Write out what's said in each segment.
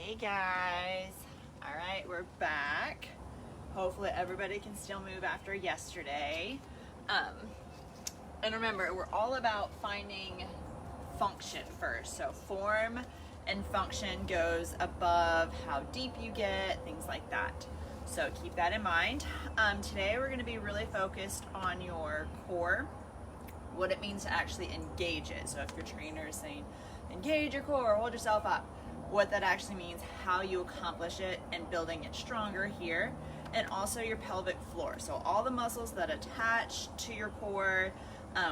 Hey guys. All right, we're back. Hopefully everybody can still move after yesterday. And remember, we're all about finding function first. So form and function goes above how deep you get, things like that. So keep that in mind. Today we're going to be really focused on your core, what it means to actually engage it. So if your trainer is saying, engage your core, hold yourself up, what that actually means, how you accomplish it, and building it stronger here. And also your pelvic floor. So all the muscles that attach to your core,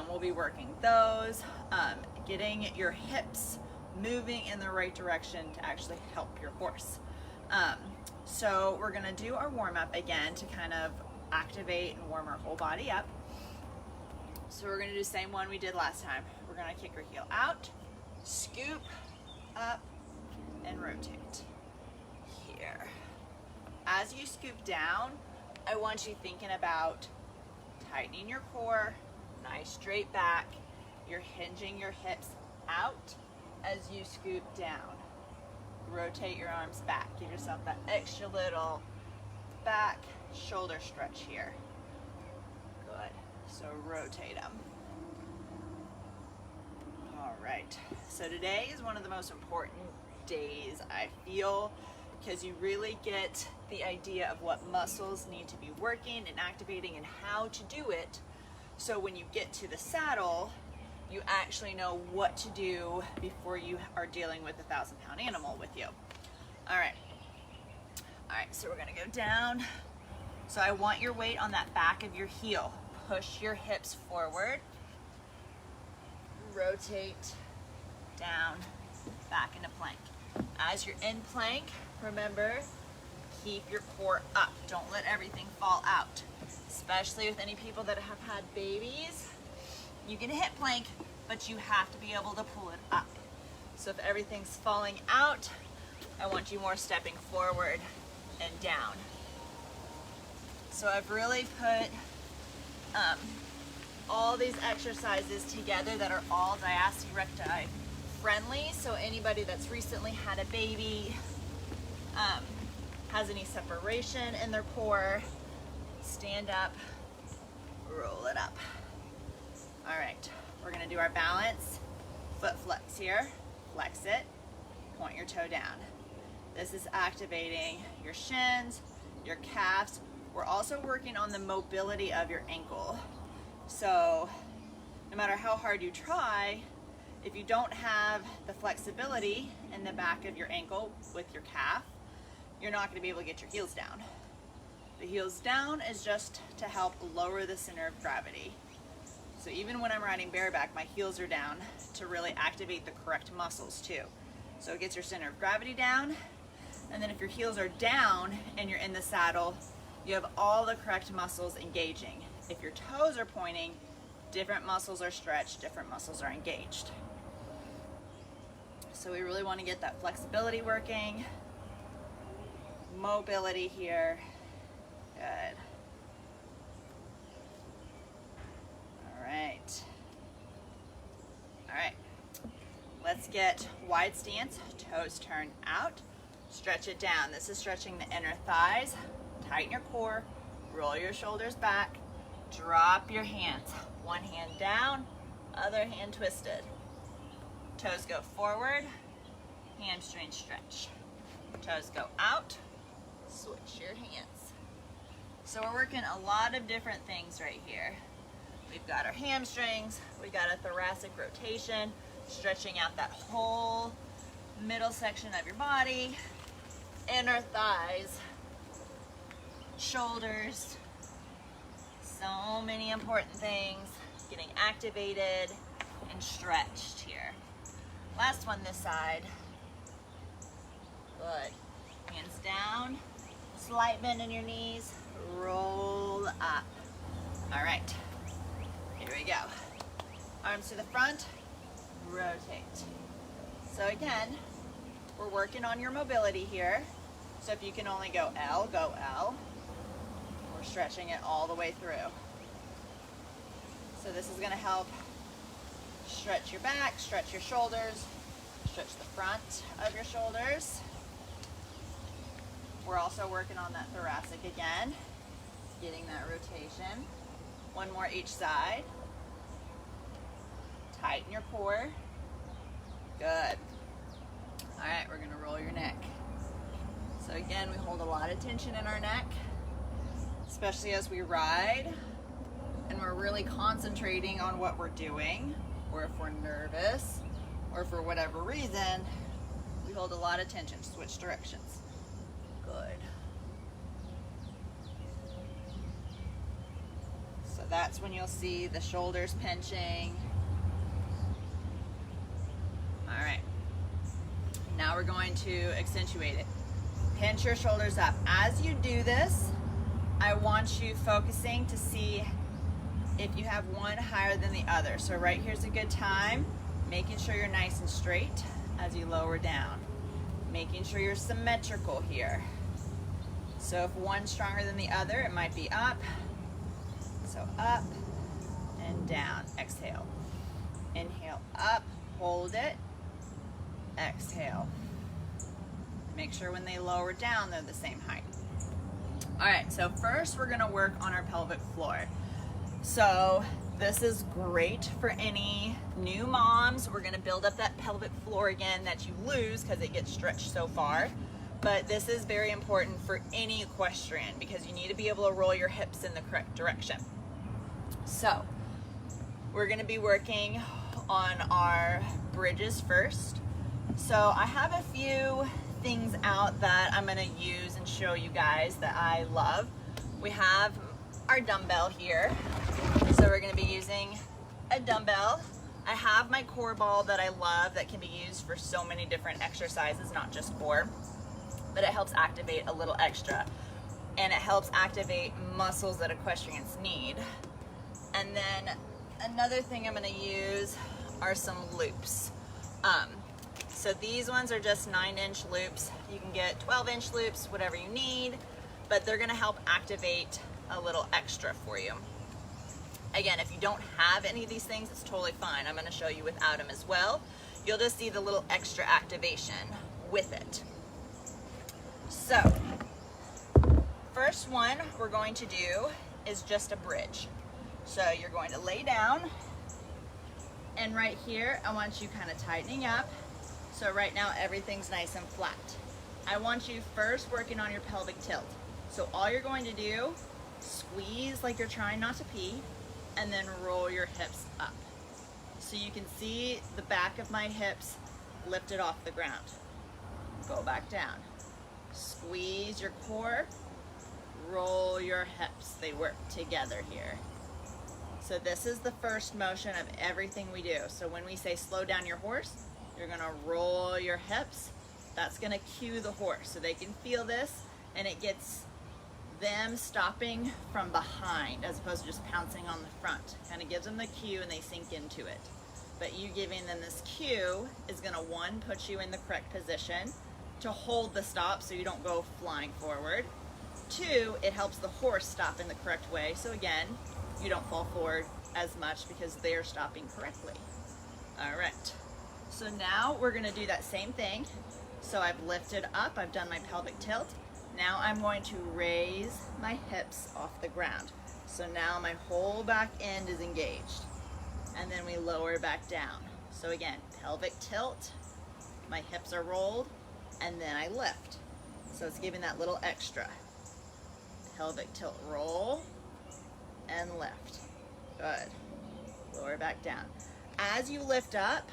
we'll be working those, getting your hips moving in the right direction to actually help your horse. So we're gonna do our warm up again to kind of activate and warm our whole body up. So we're gonna do the same one we did last time. We're gonna kick our heel out, scoop up, and rotate here. As you scoop down, I want you thinking about tightening your core, nice straight back. You're hinging your hips out as you scoop down. Rotate your arms back. Give yourself that extra little back shoulder stretch here. Good. So rotate them. All right. So today is one of the most important days, I feel, because you really get the idea of what muscles need to be working and activating and how to do it. So when you get to the saddle, you actually know what to do before you are dealing with a 1,000-pound animal with you. All right, so we're gonna go down. So I want your weight on that back of your heel. Push your hips forward. Rotate down, back into plank. As you're in plank, remember, keep your core up. Don't let everything fall out, especially with any people that have had babies. You can hit plank, but you have to be able to pull it up. So if everything's falling out, I want you more stepping forward and down. So I've really put all these exercises together that are all diastasis recti friendly. So anybody that's recently had a baby, has any separation in their core, stand up, roll it up. All right, we're gonna do our balance. Foot flex here, flex it, point your toe down. This is activating your shins, your calves. We're also working on the mobility of your ankle. So no matter how hard you try, if you don't have the flexibility in the back of your ankle with your calf, you're not gonna be able to get your heels down. The heels down is just to help lower the center of gravity. So even when I'm riding bareback, my heels are down to really activate the correct muscles too. So it gets your center of gravity down. And then if your heels are down and you're in the saddle, you have all the correct muscles engaging. If your toes are pointing, different muscles are stretched, different muscles are engaged. So we really want to get that flexibility working, mobility here. Good. All right. All right. Let's get wide stance, toes turned out, stretch it down. This is stretching the inner thighs. Tighten your core, roll your shoulders back, drop your hands. One hand down, other hand twisted. Toes go forward, hamstring stretch. Toes go out, switch your hands. So we're working a lot of different things right here. We've got our hamstrings, we've got a thoracic rotation, stretching out that whole middle section of your body, inner thighs, shoulders, so many important things, getting activated and stretched here. Last one this side. Good. Hands down, slight bend in your knees, roll up. All right, here we go. Arms to the front, rotate. So again, we're working on your mobility here. So if you can only go L, go L. We're stretching it all the way through. So this is gonna help stretch your back, stretch your shoulders, stretch the front of your shoulders. We're also working on that thoracic again, getting that rotation. One more each side. Tighten your core. Good. All right, we're gonna roll your neck. So again, we hold a lot of tension in our neck, especially as we ride, and we're really concentrating on what we're doing, or if we're nervous, or for whatever reason, we hold a lot of tension. Switch directions. Good. So that's when you'll see the shoulders pinching. All right. Now we're going to accentuate it. Pinch your shoulders up. As you do this, I want you focusing to see if you have one higher than the other. So right here's a good time, making sure you're nice and straight as you lower down. Making sure you're symmetrical here. So if one's stronger than the other, it might be up. So up and down. Exhale. Inhale up, hold it. Exhale. Make sure when they lower down, they're the same height. All right, so first we're gonna work on our pelvic floor. So this is great for any new moms. We're gonna build up that pelvic floor again that you lose because it gets stretched so far. But this is very important for any equestrian because you need to be able to roll your hips in the correct direction. So we're gonna be working on our bridges first. So I have a few things out that I'm gonna use and show you guys that I love. We have our dumbbell here. So we're gonna be using a dumbbell. I have my core ball that I love that can be used for so many different exercises, not just core, but it helps activate a little extra. And it helps activate muscles that equestrians need. And then another thing I'm gonna use are some loops. So these ones are just 9-inch loops. You can get 12-inch loops, whatever you need, but they're gonna help activate a little extra for you. Again, if you don't have any of these things, it's totally fine. I'm gonna show you without them as well. You'll just see the little extra activation with it. So, first one we're going to do is just a bridge. So you're going to lay down, and right here, I want you kind of tightening up. So right now, everything's nice and flat. I want you first working on your pelvic tilt. So all you're going to do, squeeze like you're trying not to pee, and then roll your hips up. So you can see the back of my hips lifted off the ground. Go back down. Squeeze your core, roll your hips. They work together here. So this is the first motion of everything we do. So when we say slow down your horse, you're gonna roll your hips. That's gonna cue the horse so they can feel this, and it gets them stopping from behind as opposed to just pouncing on the front. Kind of gives them the cue and they sink into it. But you giving them this cue is gonna, one, put you in the correct position to hold the stop so you don't go flying forward. Two, it helps the horse stop in the correct way. So again, you don't fall forward as much because they're stopping correctly. All right. So now we're gonna do that same thing. So I've lifted up, I've done my pelvic tilt. Now I'm going to raise my hips off the ground. So now my whole back end is engaged. And then we lower back down. So again, pelvic tilt, my hips are rolled, and then I lift. So it's giving that little extra. Pelvic tilt, roll, and lift. Good. Lower back down. As you lift up,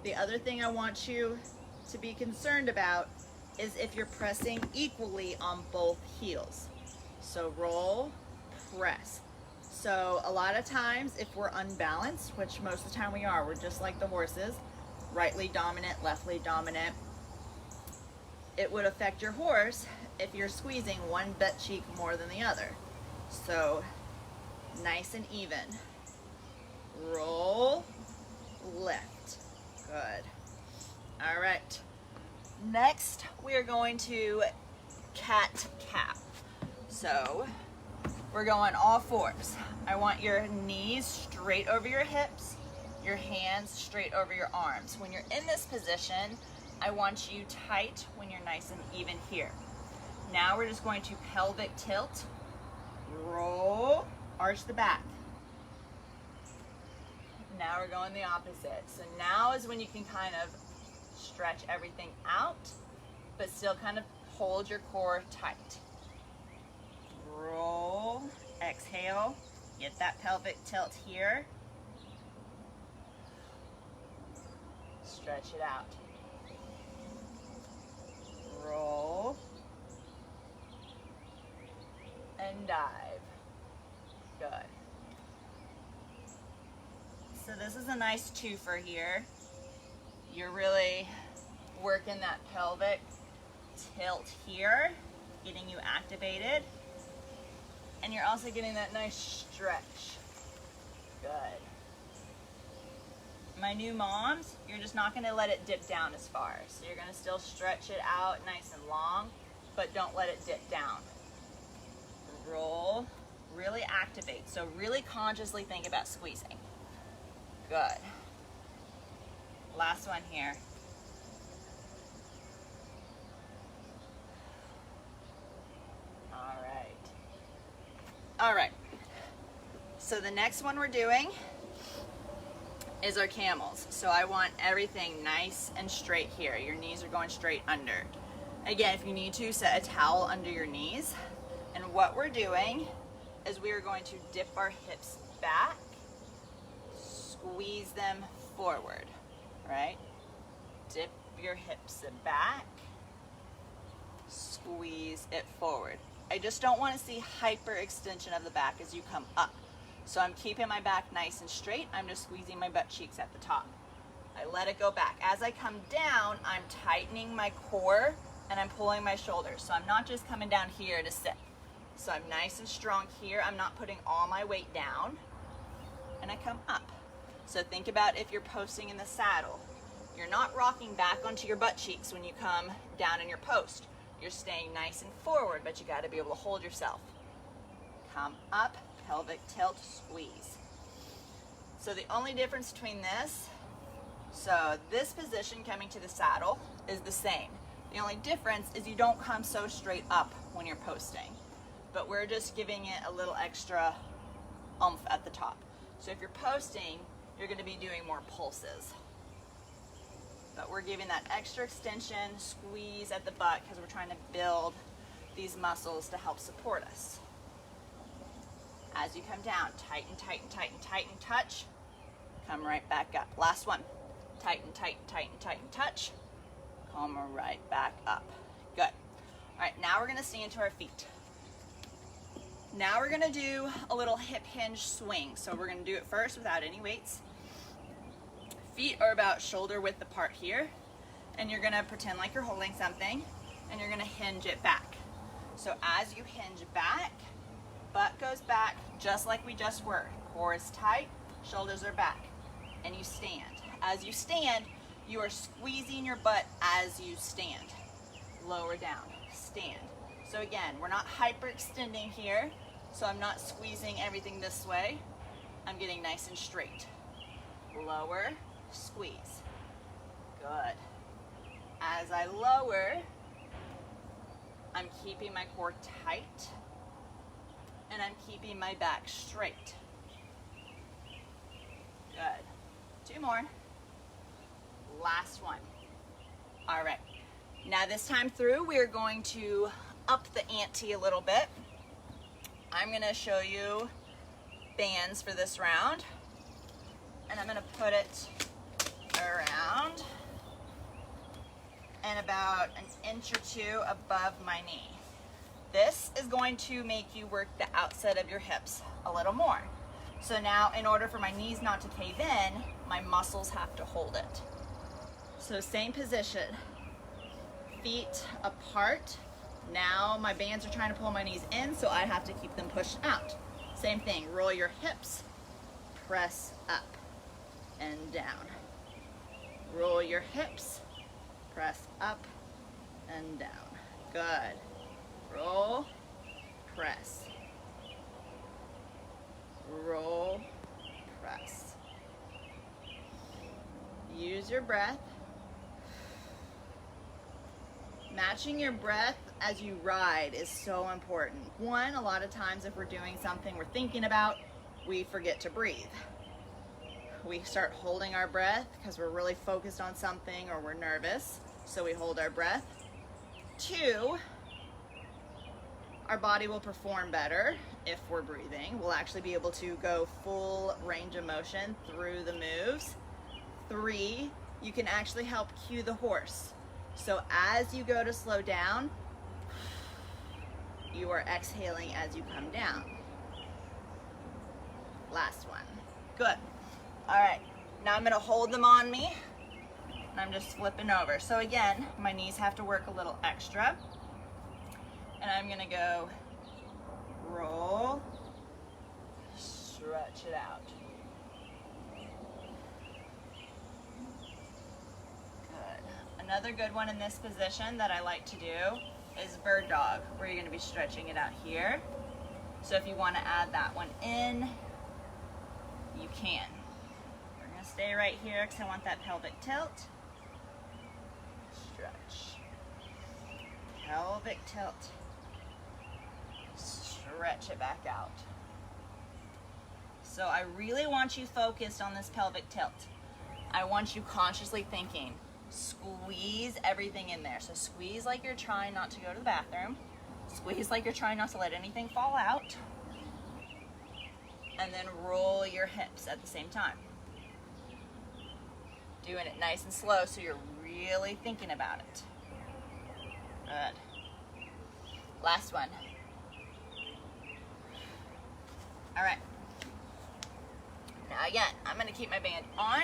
the other thing I want you to be concerned about is if you're pressing equally on both heels. So roll, press. So a lot of times if we're unbalanced, which most of the time we are, we're just like the horses, rightly dominant, leftly dominant, it would affect your horse if you're squeezing one butt cheek more than the other. So nice and even. Roll, lift. Good. All right. Next, we are going to cat-cow. So we're going all fours. I want your knees straight over your hips, your hands straight over your arms. When you're in this position, I want you tight when you're nice and even here. Now we're just going to pelvic tilt, roll, arch the back. Now we're going the opposite. So now is when you can kind of stretch everything out, but still kind of hold your core tight. Roll, exhale, get that pelvic tilt here. Stretch it out. Roll and dive. Good. So this is a nice twofer here. You're really working that pelvic tilt here, getting you activated, and you're also getting that nice stretch. Good. My new moms, you're just not going to let it dip down as far. So you're going to still stretch it out nice and long, but don't let it dip down. Roll, really activate. So really consciously think about squeezing. Good. Last one here. All right. All right. So the next one we're doing is our camels. So I want everything nice and straight here. Your knees are going straight under. Again, if you need to, set a towel under your knees. And what we're doing is we are going to dip our hips back, squeeze them forward, right? Dip your hips back, squeeze it forward. I just don't want to see hyperextension of the back as you come up. So I'm keeping my back nice and straight. I'm just squeezing my butt cheeks at the top. I let it go back. As I come down, I'm tightening my core and I'm pulling my shoulders. So I'm not just coming down here to sit. So I'm nice and strong here. I'm not putting all my weight down. And I come up. So think about if you're posting in the saddle. You're not rocking back onto your butt cheeks when you come down in your post. You're staying nice and forward, but you got to be able to hold yourself. Come up. Pelvic tilt, squeeze. So the only difference between this position coming to the saddle is the same. The only difference is you don't come so straight up when you're posting, but we're just giving it a little extra oomph at the top. So if you're posting, you're going to be doing more pulses. But we're giving that extra extension, squeeze at the butt because we're trying to build these muscles to help support us. As you come down, tighten, tighten, tighten, tighten, touch. Come right back up. Last one. Tighten, tighten, tighten, tighten, touch. Come right back up. Good. All right, now we're going to stand to our feet. Now we're going to do a little hip hinge swing. So we're going to do it first without any weights. Feet are about shoulder width apart here. And you're going to pretend like you're holding something. And you're going to hinge it back. So as you hinge back, butt goes back just like we just were. Core is tight, shoulders are back, and you stand. As you stand, you are squeezing your butt as you stand. Lower down, stand. So again, we're not hyperextending here, so I'm not squeezing everything this way. I'm getting nice and straight. Lower, squeeze. Good. As I lower, I'm keeping my core tight, and I'm keeping my back straight. Good. 2 more. Last one. All right. Now this time through, we are going to up the ante a little bit. I'm going to show you bands for this round, and I'm going to put it around and about an inch or 2 above my knee. This is going to make you work the outside of your hips a little more. So now, in order for my knees not to cave in, my muscles have to hold it. So same position, feet apart. Now my bands are trying to pull my knees in, so I have to keep them pushed out. Same thing, roll your hips, press up and down. Roll your hips, press up and down. Good. Roll, press. Roll, press. Use your breath. Matching your breath as you ride is so important. One, a lot of times if we're doing something we're thinking about, we forget to breathe. We start holding our breath because we're really focused on something or we're nervous, so we hold our breath. Two, our body will perform better if we're breathing. We'll actually be able to go full range of motion through the moves. Three, you can actually help cue the horse. So as you go to slow down, you are exhaling as you come down. Last one. Good. All right, now I'm gonna hold them on me, and I'm just flipping over. So again, my knees have to work a little extra. And I'm gonna go roll, stretch it out. Good. Another good one in this position that I like to do is bird dog, where you're gonna be stretching it out here. So if you wanna add that one in, you can. We're gonna stay right here because I want that pelvic tilt. Stretch. Pelvic tilt. Stretch it back out. So I really want you focused on this pelvic tilt. I want you consciously thinking, squeeze everything in there. So squeeze like you're trying not to go to the bathroom. Squeeze like you're trying not to let anything fall out. And then roll your hips at the same time. Doing it nice and slow so you're really thinking about it. Good. Last one. All right. Now again, I'm gonna keep my band on.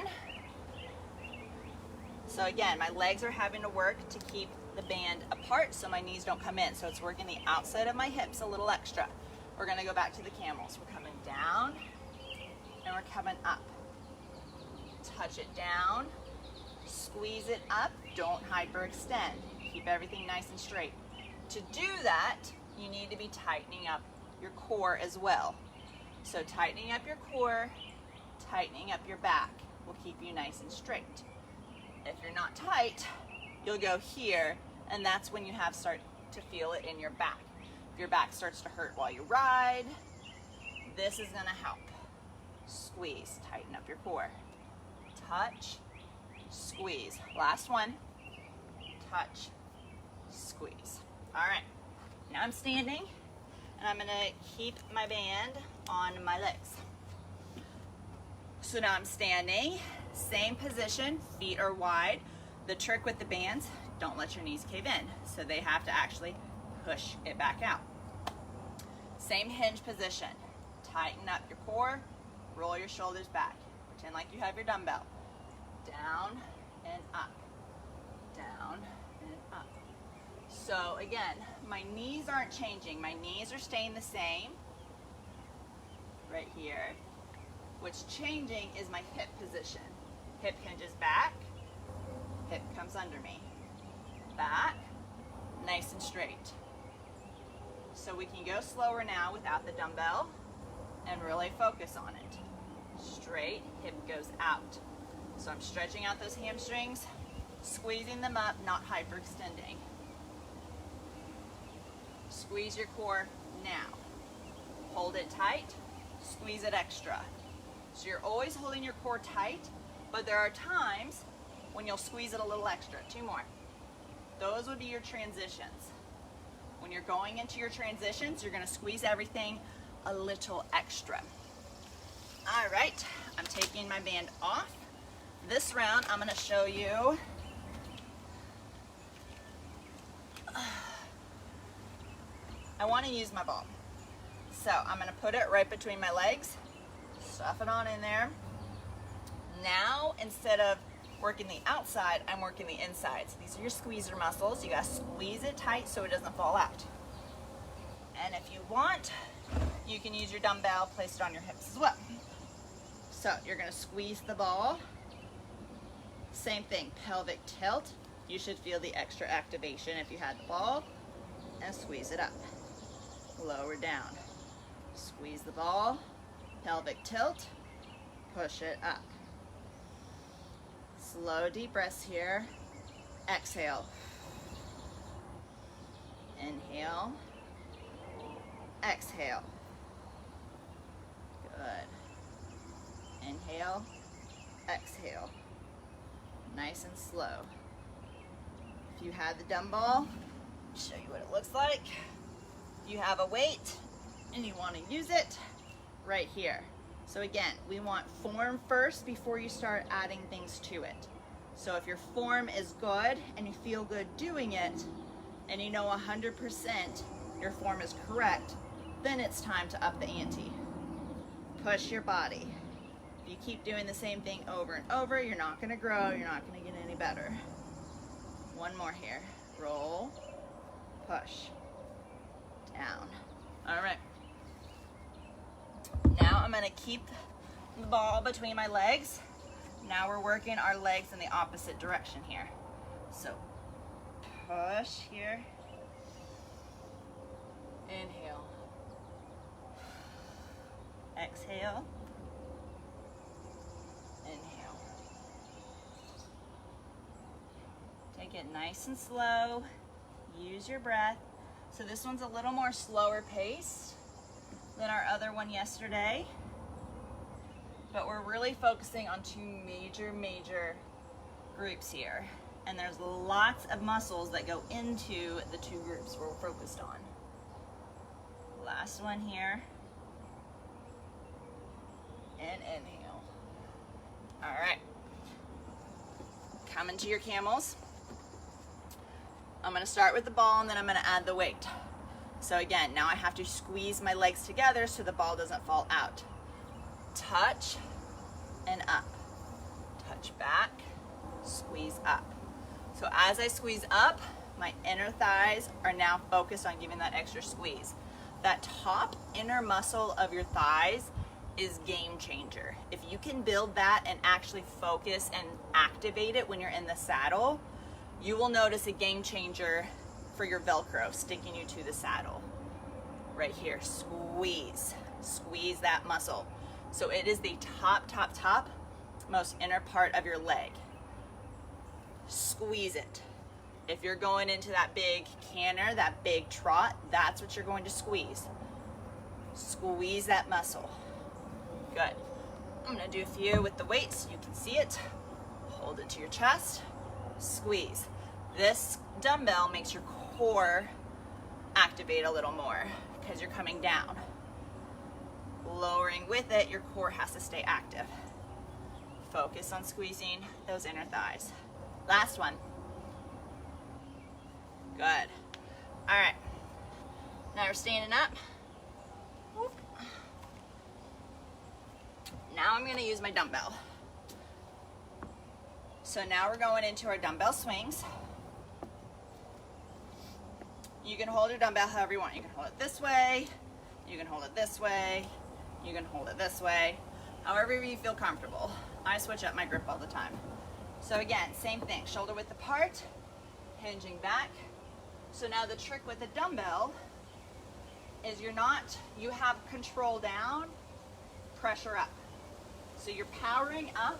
So again, my legs are having to work to keep the band apart so my knees don't come in. So it's working the outside of my hips a little extra. We're gonna go back to the camels. We're coming down and we're coming up. Touch it down, squeeze it up, don't hyperextend. Keep everything nice and straight. To do that, you need to be tightening up your core as well. So tightening up your core, tightening up your back will keep you nice and straight. If you're not tight, you'll go here, and that's when you start to feel it in your back. If your back starts to hurt while you ride, this is gonna help. Squeeze, tighten up your core. Touch, squeeze. Last one, touch, squeeze. All right, now I'm standing, and I'm gonna keep my band on my legs. So now I'm standing, same position, feet are wide. The trick with the bands, don't let your knees cave in. So they have to actually push it back out. Same hinge position. Tighten up your core, roll your shoulders back. Pretend like you have your dumbbell. Down and up, down and up. So again, my knees aren't changing. My knees are staying the same right here. What's changing is my hip position. Hip hinges back, hip comes under me. Back, nice and straight. So we can go slower now without the dumbbell and really focus on it. Straight, hip goes out. So I'm stretching out those hamstrings, squeezing them up, not hyperextending. Squeeze your core now. Hold it tight, squeeze it extra. So you're always holding your core tight, but there are times when you'll squeeze it a little extra. 2 more. Those would be your transitions. When you're going into your transitions, you're gonna squeeze everything a little extra. All right, I'm taking my band off. This round, I'm gonna show you I wanna use my ball. So I'm gonna put it right between my legs, stuff it on in there. Now, instead of working the outside, I'm working the inside. So these are your squeezer muscles. You gotta squeeze it tight so it doesn't fall out. And if you want, you can use your dumbbell, place it on your hips as well. So you're gonna squeeze the ball. Same thing, pelvic tilt. You should feel the extra activation if you had the ball. And squeeze it up. Lower down. Squeeze the ball, pelvic tilt, push it up. Slow, deep breaths here. Exhale. Inhale, exhale. Good. Inhale, exhale. Nice and slow. If you have the dumbbell, I'll show you what it looks like. You have a weight and you want to use it right here. So again, we want form first before you start adding things to it. So if your form is good and you feel good doing it, and you know 100% your form is correct, then it's time to up the ante. Push your body. If you keep doing the same thing over and over, you're not going to grow, you're not going to get any better. One more here. Roll, push, down. All right. Now I'm going to keep the ball between my legs. Now we're working our legs in the opposite direction here. So push here. Inhale. Exhale. Inhale. Take it nice and slow. Use your breath. So this one's a little more slower paced than our other one yesterday. But we're really focusing on two major groups here. And there's lots of muscles that go into the two groups we're focused on. Last one here. And inhale. All right. Come into your camels. I'm going to start with the ball and then I'm going to add the weight. So again, now I have to squeeze my legs together so the ball doesn't fall out. Touch and up. Touch back, squeeze up. So as I squeeze up, my inner thighs are now focused on giving that extra squeeze. That top inner muscle of your thighs is game changer. If you can build that and actually focus and activate it when you're in the saddle, you will notice a game changer for your Velcro sticking you to the saddle. Right here, squeeze that muscle. So it is the top most inner part of your leg. Squeeze it. If you're going into that big canter, that big trot, that's what you're going to squeeze. Squeeze that muscle. Good. I'm gonna do a few with the weight so you can see it. Hold it to your chest, squeeze. This dumbbell makes your core activate a little more because you're coming down. Lowering with it, your core has to stay active. Focus on squeezing those inner thighs. Last one. Good. All right. Now we're standing up. Now I'm going to use my dumbbell. So now we're going into our dumbbell swings. You can hold your dumbbell however you want. You can hold it this way. You can hold it this way. You can hold it this way. However you feel comfortable. I switch up my grip all the time. So again, same thing. Shoulder width apart, hinging back. So now the trick with the dumbbell is you have control down, pressure up. So you're powering up.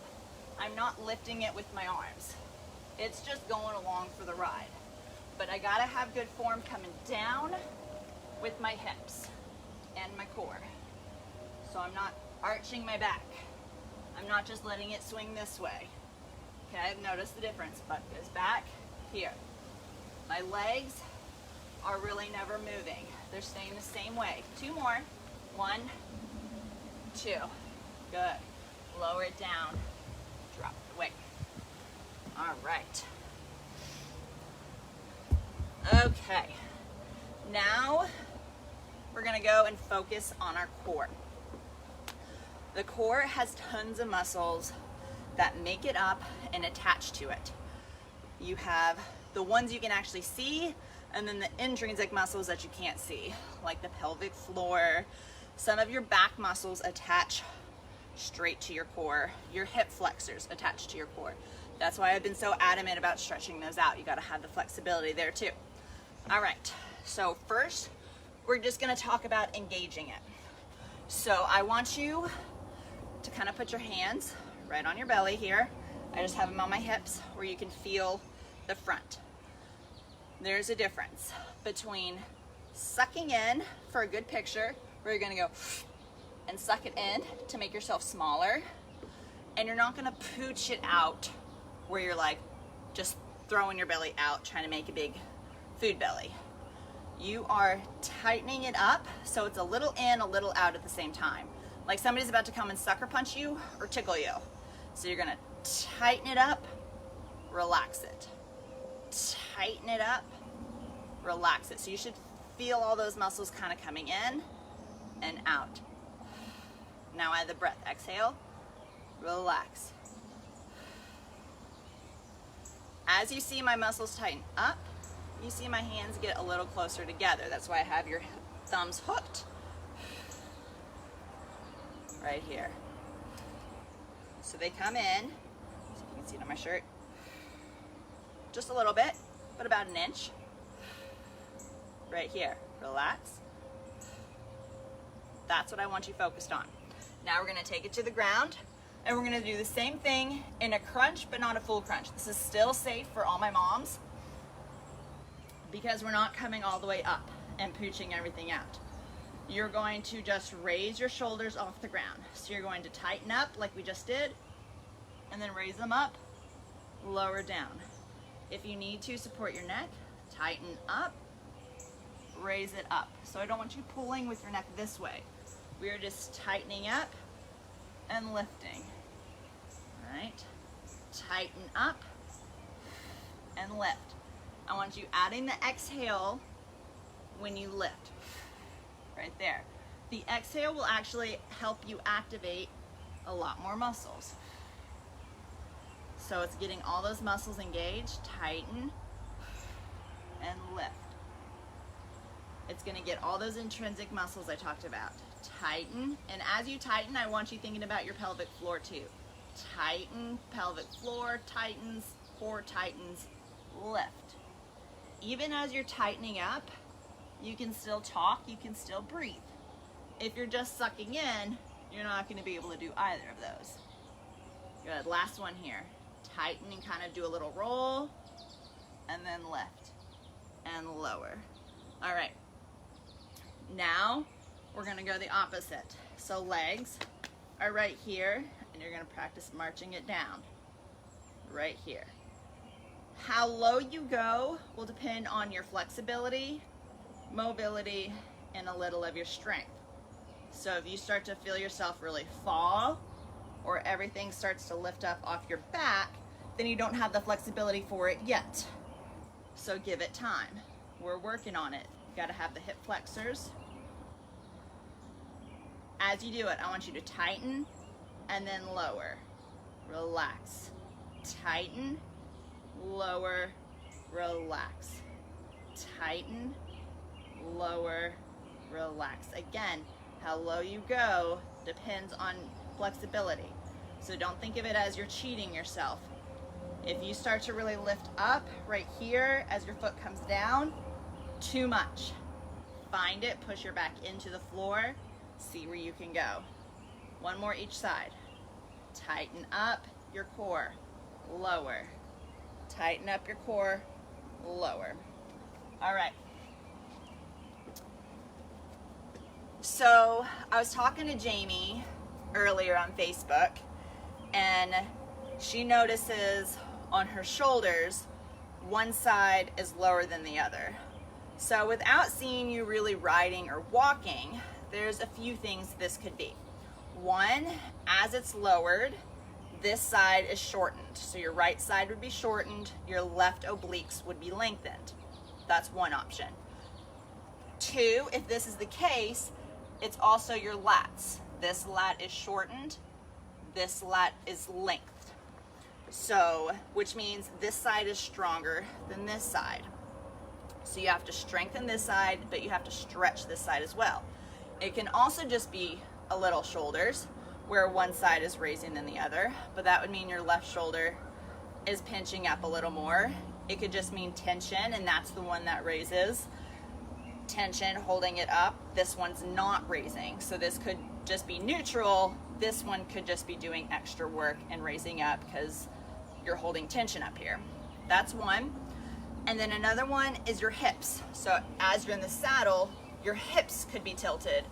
I'm not lifting it with my arms. It's just going along for the ride. But I gotta have good form coming down with my hips and my core. So I'm not arching my back. I'm not just letting it swing this way. Okay, notice the difference. Butt goes back here. My legs are really never moving. They're staying the same way. Two more. 1, 2. Good. Lower it down. Drop the weight. All right. Okay. Now we're going to go and focus on our core. The core has tons of muscles that make it up and attach to it. You have the ones you can actually see, and then the intrinsic muscles that you can't see, like the pelvic floor. Some of your back muscles attach straight to your core. Your hip flexors attach to your core. That's why I've been so adamant about stretching those out. You gotta have the flexibility there too. All right, so first, we're just gonna talk about engaging it. So I want you to kind of put your hands right on your belly here. I just have them on my hips where you can feel the front. there's a difference between sucking in for a good picture, where you're gonna go and suck it in to make yourself smaller, and you're not gonna pooch it out where you're like just throwing your belly out trying to make a big food belly. You are tightening it up so it's a little in, a little out at the same time. Like somebody's about to come and sucker punch you or tickle you. So you're gonna tighten it up, relax it. Tighten it up, relax it. So you should feel all those muscles kind of coming in and out. Now add the breath. Exhale, relax. As you see my muscles tighten up, you see my hands get a little closer together. That's why I have your thumbs hooked right here. So they come in, so you can see it on my shirt, just a little bit, but about an inch. Right here, relax. That's what I want you focused on. Now we're gonna take it to the ground, and we're gonna do the same thing in a crunch, but not a full crunch. This is still safe for all my moms because we're not coming all the way up and pooching everything out. You're going to just raise your shoulders off the ground. So you're going to tighten up like we just did, and then raise them up, lower down. If you need to support your neck, tighten up, raise it up. So I don't want you pulling with your neck this way. We are just tightening up and lifting. All right? Tighten up and lift. I want you adding the exhale when you lift. Right there. The exhale will actually help you activate a lot more muscles. So it's getting all those muscles engaged. Tighten and lift. It's going to get all those intrinsic muscles I talked about. Tighten, and as you tighten, I want you thinking about your pelvic floor too. Tighten, pelvic floor tightens, core tightens, lift. Even as you're tightening up, you can still talk, you can still breathe. If you're just sucking in, you're not going to be able to do either of those. Good, last one here. Tighten and kind of do a little roll, and then lift, and lower. All right, now we're gonna go the opposite. So legs are right here, and you're gonna practice marching it down, right here. How low you go will depend on your flexibility, mobility, and a little of your strength. So if you start to feel yourself really fall, or everything starts to lift up off your back, then you don't have the flexibility for it yet. So give it time. We're working on it. You gotta have the hip flexors. As you do it, I want you to tighten and then lower. Relax. Tighten, lower, relax. Tighten, lower, relax. Again, how low you go depends on flexibility. So don't think of it as you're cheating yourself. If you start to really lift up right here as your foot comes down, too much. Find it, push your back into the floor, see where you can go. One more each side. Tighten up your core, lower. Tighten up your core, lower. All right. So I was talking to Jamie earlier on Facebook, and she notices on her shoulders, one side is lower than the other. So without seeing you really riding or walking, there's a few things this could be. One, as it's lowered, this side is shortened. So your right side would be shortened, your left obliques would be lengthened. That's one option. Two, if this is the case, it's also your lats. This lat is shortened, this lat is lengthened. So, which means this side is stronger than this side. So you have to strengthen this side, but you have to stretch this side as well. It can also just be a little shoulders, where one side is raising than the other, but that would mean your left shoulder is pinching up a little more. It could just mean tension, and that's the one that raises. Tension, holding it up. This one's not raising, so this could just be neutral. This one could just be doing extra work and raising up because you're holding tension up here. That's one. And then another one is your hips. So as you're in the saddle, your hips could be tilted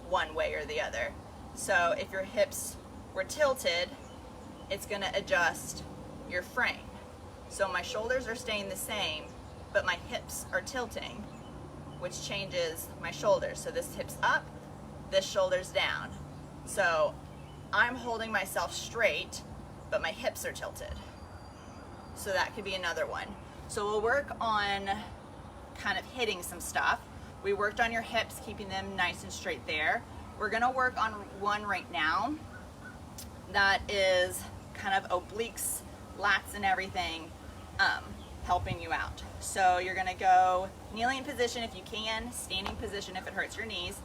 one way or the other. So if your hips were tilted, it's gonna adjust your frame. So my shoulders are staying the same, but my hips are tilting, which changes my shoulders. So this hip's up, this shoulder's down. So I'm holding myself straight, but my hips are tilted. So that could be another one. So we'll work on kind of hitting some stuff. We worked on your hips, keeping them nice and straight there. We're gonna work on one right now that is kind of obliques, lats and everything, helping you out. So you're gonna go kneeling position if you can, standing position if it hurts your knees.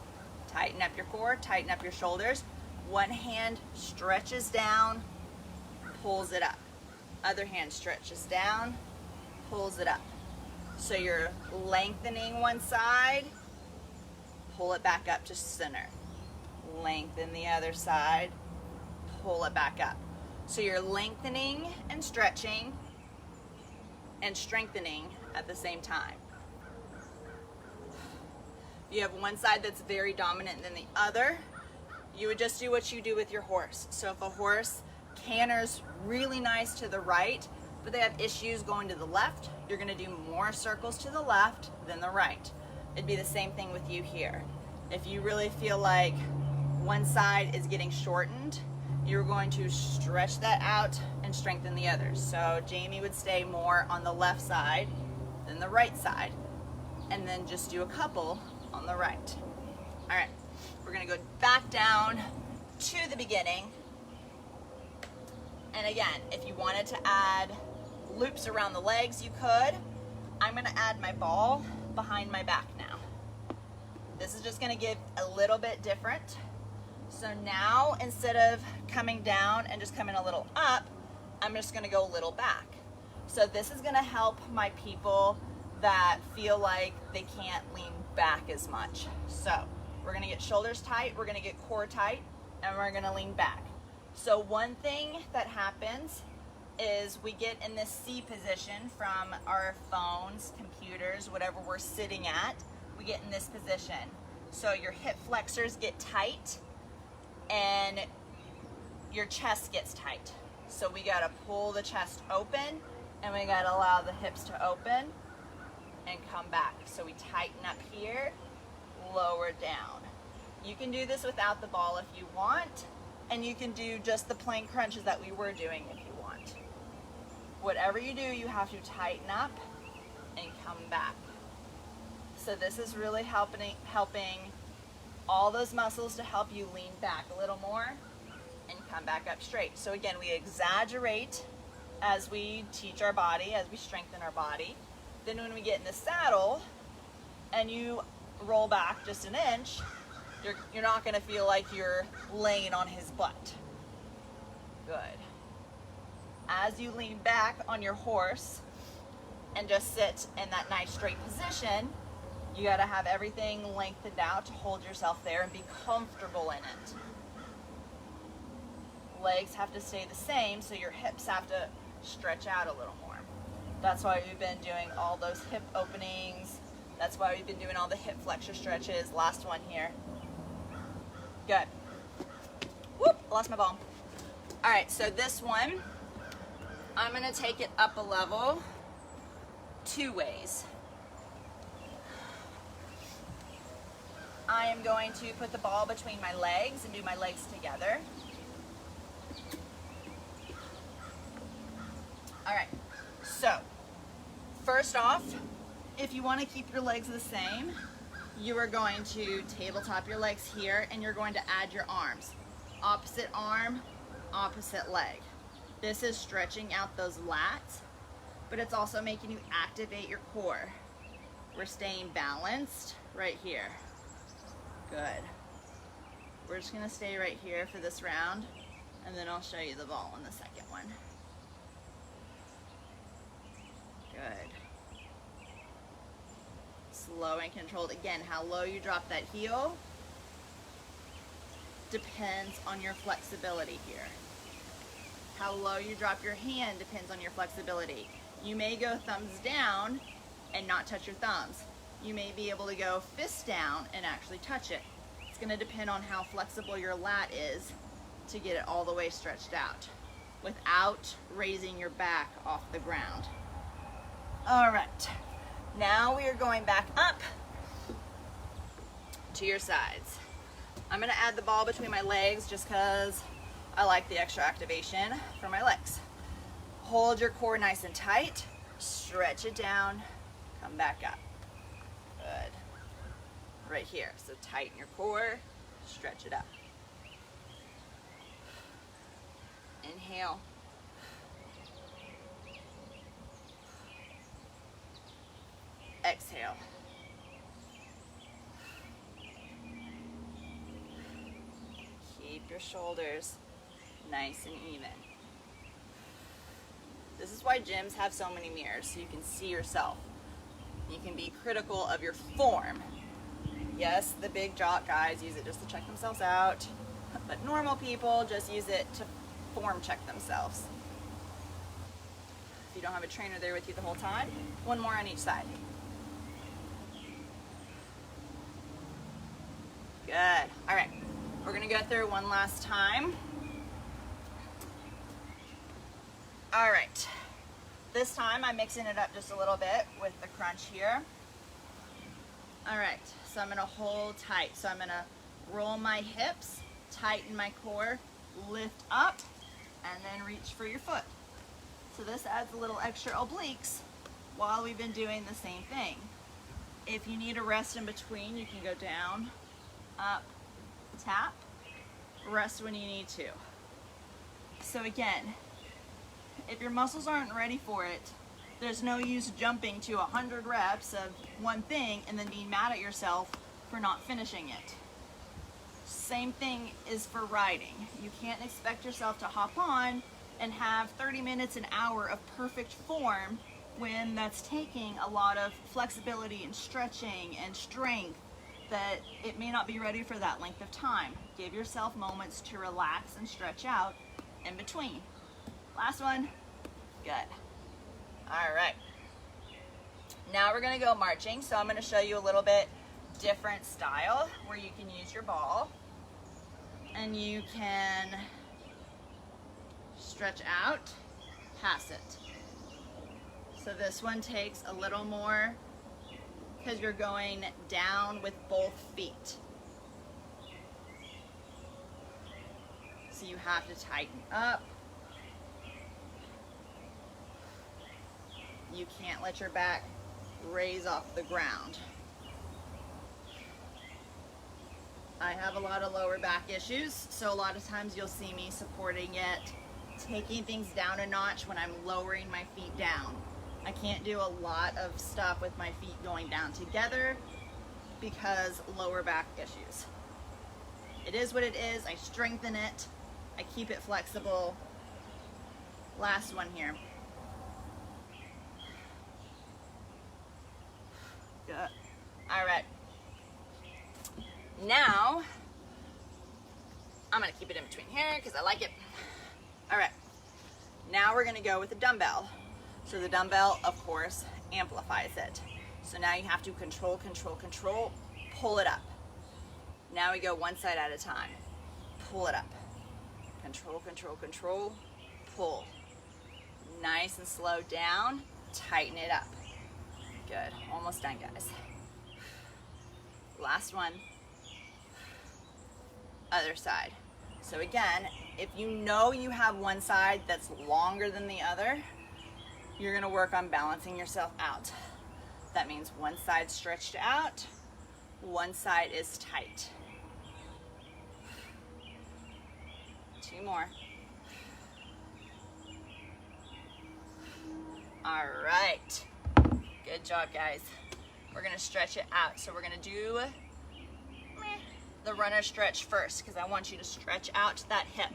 Tighten up your core, tighten up your shoulders. One hand stretches down, pulls it up. Other hand stretches down, pulls it up. So you're lengthening one side, pull it back up to center. Lengthen the other side, pull it back up. So you're lengthening and stretching and strengthening at the same time. If you have one side that's very dominant than the other, you would just do what you do with your horse. So if a horse canters really nice to the right, but they have issues going to the left, you're gonna do more circles to the left than the right. It'd be the same thing with you here. If you really feel like one side is getting shortened, you're going to stretch that out and strengthen the others. So Jamie would stay more on the left side than the right side, and then just do a couple on the right. All right, we're gonna go back down to the beginning. And again, if you wanted to add loops around the legs, you could. I'm gonna add my ball behind my back now. This is just gonna give a little bit different. So now, instead of coming down and just coming a little up, I'm just gonna go a little back. So this is gonna help my people that feel like they can't lean back as much. So we're gonna get shoulders tight, we're gonna get core tight, and we're gonna lean back. So one thing that happens is we get in this C position from our phones, computers, whatever we're sitting at, we get in this position. So your hip flexors get tight, and your chest gets tight. So we gotta pull the chest open, and we gotta allow the hips to open and come back. So we tighten up here, lower down. You can do this without the ball if you want, and you can do just the plain crunches that we were doing if you want. Whatever you do, you have to tighten up and come back. So this is really helping all those muscles to help you lean back a little more and come back up straight. So again, we exaggerate as we teach our body, as we strengthen our body. Then when we get in the saddle and you roll back just an inch, you're not gonna feel like you're laying on his butt. Good. As you lean back on your horse and just sit in that nice straight position, you gotta have everything lengthened out to hold yourself there and be comfortable in it. Legs have to stay the same, so your hips have to stretch out a little more. That's why we've been doing all those hip openings. That's why we've been doing all the hip flexor stretches. Last one here. Good. Whoop, lost my ball. All right, so this one, I'm gonna take it up a level two ways. I am going to put the ball between my legs and do my legs together. All right, so first off, if you want to keep your legs the same, you are going to tabletop your legs here, and you're going to add your arms. Opposite arm, opposite leg. This is stretching out those lats, but it's also making you activate your core. We're staying balanced right here. Good. We're just gonna stay right here for this round, and then I'll show you the ball in the second one. Good. Slow and controlled. Again, how low you drop that heel depends on your flexibility here. How low you drop your hand depends on your flexibility. You may go thumbs down and not touch your thumbs. You may be able to go fist down and actually touch it. It's going to depend on how flexible your lat is to get it all the way stretched out without raising your back off the ground. All right, now we are going back up to your sides. I'm going to add the ball between my legs just because I like the extra activation for my legs. Hold your core nice and tight, stretch it down, come back up. Good. Right here, so tighten your core, stretch it up. Inhale. Exhale. Keep your shoulders nice and even. This is why gyms have so many mirrors, so you can see yourself. You can be critical of your form. Yes, the big jock guys use it just to check themselves out, but normal people just use it to form check themselves. If you don't have a trainer there with you the whole time, one more on each side. Good. All right, we're gonna go through one last time. All right, this time I'm mixing it up just a little bit with the crunch here. All right, so I'm gonna hold tight. So I'm gonna roll my hips, tighten my core, lift up, and then reach for your foot. So this adds a little extra obliques while we've been doing the same thing. If you need a rest in between, you can go down, up, tap, rest when you need to. So again, if your muscles aren't ready for it, there's no use jumping to 100 reps of one thing and then being mad at yourself for not finishing it. Same thing is for riding. You can't expect yourself to hop on and have 30 minutes, an hour of perfect form when that's taking a lot of flexibility and stretching and strength that it may not be ready for that length of time. Give yourself moments to relax and stretch out in between. Last one. Good. All right. Now we're gonna go marching. So I'm gonna show you a little bit different style where you can use your ball and you can stretch out, pass it. So this one takes a little more because you're going down with both feet. So you have to tighten up. You can't let your back raise off the ground. I have a lot of lower back issues, so a lot of times you'll see me supporting it, taking things down a notch when I'm lowering my feet down. I can't do a lot of stuff with my feet going down together because lower back issues. It is what it is. I strengthen it. I keep it flexible. Last one here. Good. All right. Now, I'm gonna keep it in between here because I like it. All right. Now we're gonna go with the dumbbell. So the dumbbell, of course, amplifies it. So now you have to control, pull it up. Now we go one side at a time. Pull it up. Control, pull. Nice and slow down, tighten it up. Good, almost done, guys. Last one. Other side. So again, if you know you have one side that's longer than the other, you're gonna work on balancing yourself out. That means one side stretched out, one side is tight. 2 more. All right. Good job, guys. We're gonna stretch it out. So we're gonna do the runner stretch first because I want you to stretch out that hip.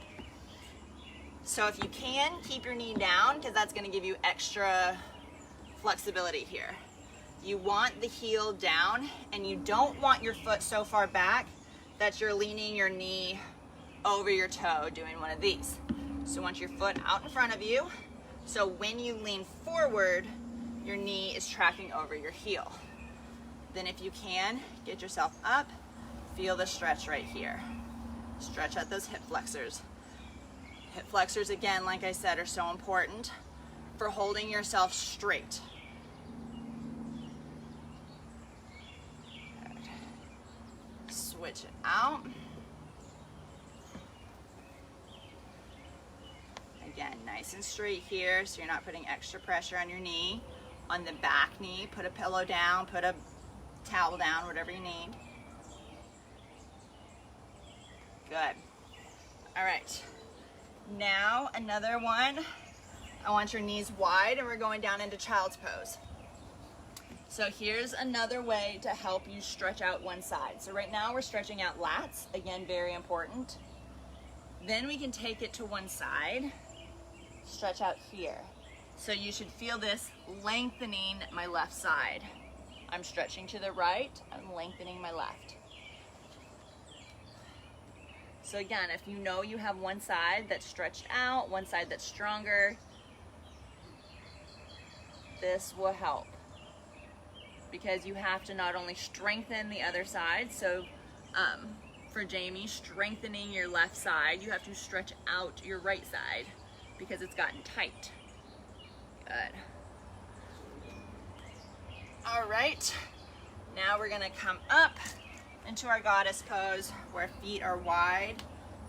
So if you can, keep your knee down because that's gonna give you extra flexibility here. You want the heel down and you don't want your foot so far back that you're leaning your knee over your toe doing one of these. So want your foot out in front of you. So when you lean forward, your knee is tracking over your heel. Then if you can, get yourself up, feel the stretch right here. Stretch out those hip flexors. Hip flexors, again, like I said, are so important for holding yourself straight. Good. Switch it out. Again, nice and straight here, so you're not putting extra pressure on your knee. On the back knee, put a pillow down, put a towel down, whatever you need. Good. All right. Now another one. I want your knees wide and we're going down into child's pose. So here's another way to help you stretch out one side. So right now we're stretching out lats, again, very important. Then we can take it to one side, stretch out here. So you should feel this lengthening my left side. I'm stretching to the right, I'm lengthening my left. So again, if you know you have one side that's stretched out, one side that's stronger, this will help. Because you have to not only strengthen the other side, so for Jamie, strengthening your left side, you have to stretch out your right side because it's gotten tight. Good. All right, now we're gonna come up into our goddess pose where feet are wide,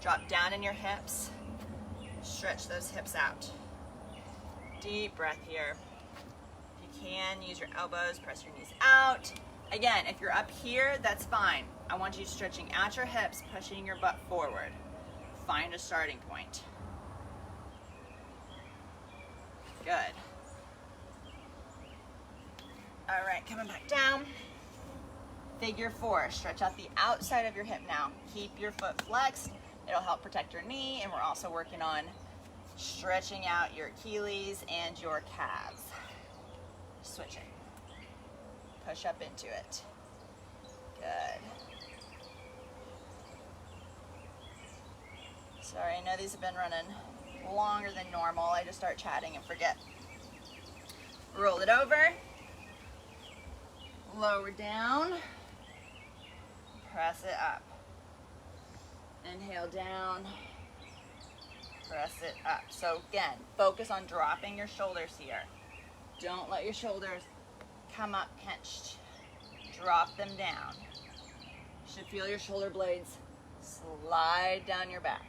drop down in your hips, stretch those hips out. Deep breath here. If you can, use your elbows, press your knees out. Again, if you're up here, that's fine. I want you stretching out your hips, pushing your butt forward. Find a starting point. Good. All right, coming back down. Figure four, stretch out the outside of your hip now. Keep your foot flexed. It'll help protect your knee, and we're also working on stretching out your Achilles and your calves. Switch it. Push up into it. Good. Sorry, I know these have been running longer than normal. I just start chatting and forget. Roll it over. Lower down. Press it up. Inhale down. Press it up. So again, focus on dropping your shoulders here. Don't let your shoulders come up pinched. Drop them down. You should feel your shoulder blades slide down your back.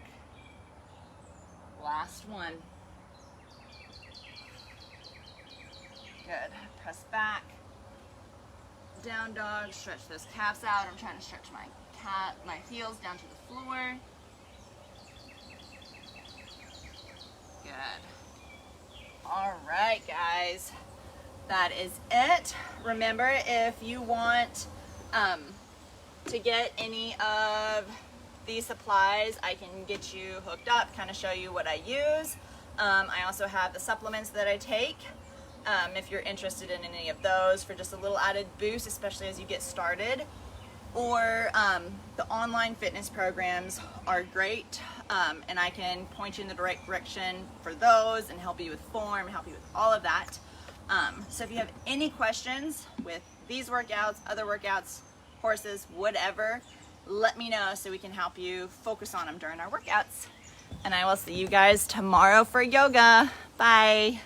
Last one. Good. Press back. Down dog. Stretch those calves out. I'm trying to stretch my heels down to the floor. Good. All right, guys. That is it. Remember, if you want to get any of these supplies, I can get you hooked up, kind of show you what I use. I also have the supplements that I take. If you're interested in any of those for just a little added boost, especially as you get started. Or the online fitness programs are great, and I can point you in the right direction for those and help you with form, help you with all of that. So if you have any questions with these workouts, other workouts, horses, whatever, let me know so we can help you focus on them during our workouts. And I will see you guys tomorrow for yoga. Bye.